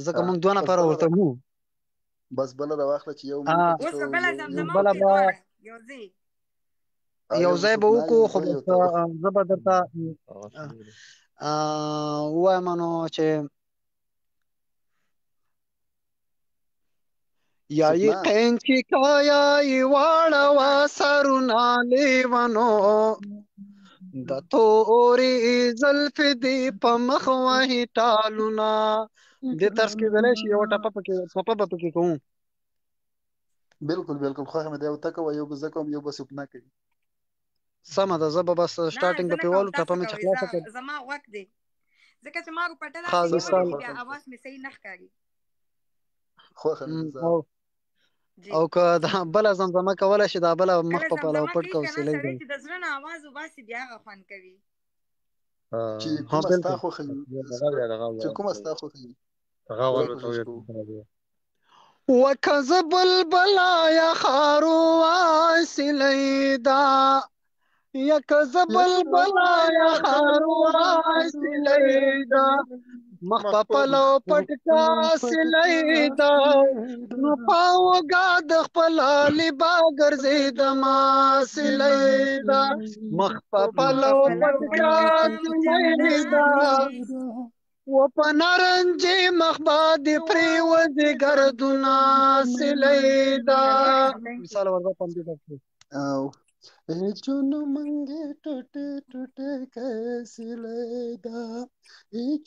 ځکه موږ دوه نفره ورته وو. بس بله راواخله چې یو موږ پکې اوس به بله زمزمه بله وکړي دواړه یو ځای به وکړو، خو زه به درته ووایم نو چې یا یقین چې کایا یې واړوه سرونه لیونو د تورې زلفې دې په مخ وهي ټالونه. دې طرز کېدلی شي یوه ټپه به پکې کوو. بالکل بالکل خوښه مې ده. یو ته کوه، یو به زه کوم، یو به سپنا کوي. سمه ده، زه به بس سټارټینګ به پرې والو، ټپه مې چې خلاصه کړه. زما غوږ دی ځکه چې ما روپټه داسې نیولې بیا اواز مې صحیح نه ښکاري. خوښه مې ده. او که دا بله زمزمه کولی شي، دا بله مخ په پلو پټ کو سیلی سړی چې د زړه نه اواز وباسي بیا هغه خوند کوي. چې کومه ستا خوښوي، چې کومه ستا خوښوي. وکه زه بلبله یا خارو واسیلی ده، یکه زه بلبله یا خارو واسیلی ده، مخ په پلو پټ کا سیلی ده، نو پاوګه د خپل لبا ګرځېدما سیلی ده، مخ په پلو پټ کا سیلی ده، و په نارنجي مخ باندې پرېوځي ګردونه سیلی ده. مثال ورته پندې ده جنو منگے ٹوٹے ټوټه کیسی لیدا،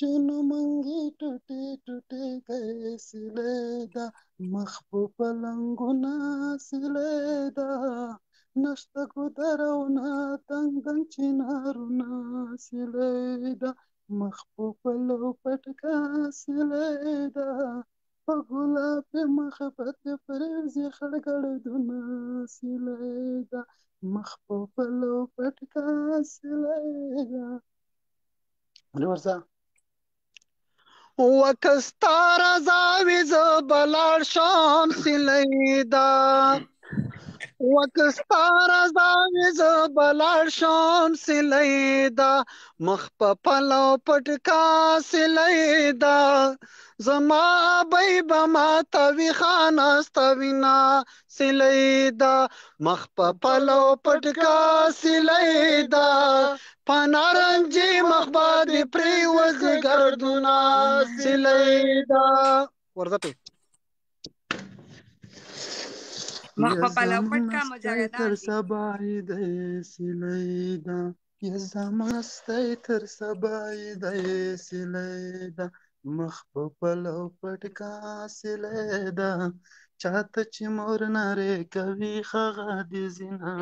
جنو منگے ټوټه ټوټه کیسی لیدا، مخ په پلنګونه سیلیدا، نشته ګودرونه دنګ دنګ چنارونه سیلیدا، مخ په پلو پټکا سیلیدا، په ګلاب مخ پت پرېوځي خړګړدونه سیلیدا، مخ په پلو پټکا سیلیدا. ورسه وکه ستا رضا وي زه به لاړ شم سیلیدا، وکه ستا رضا وي زه به لاړ شم سیلیدا، مخ په پلو پټکا سیلیدا، زما ابۍ به ماته وي خانسته وینا سیلیدا، مخ په پلو پټکا سیلیدا، په نارنجي مخ باندې پرېوځي ګردونه سیلیدا. ورځه پې مخ په پلو پټکا مجاهدان تر سبای دی سیلیدا، یا زمستی تر سبای دی سیلیدا، مخ په پلو پټکا سیلیدا، چاته چې مور نارې کوي خغه دې زینا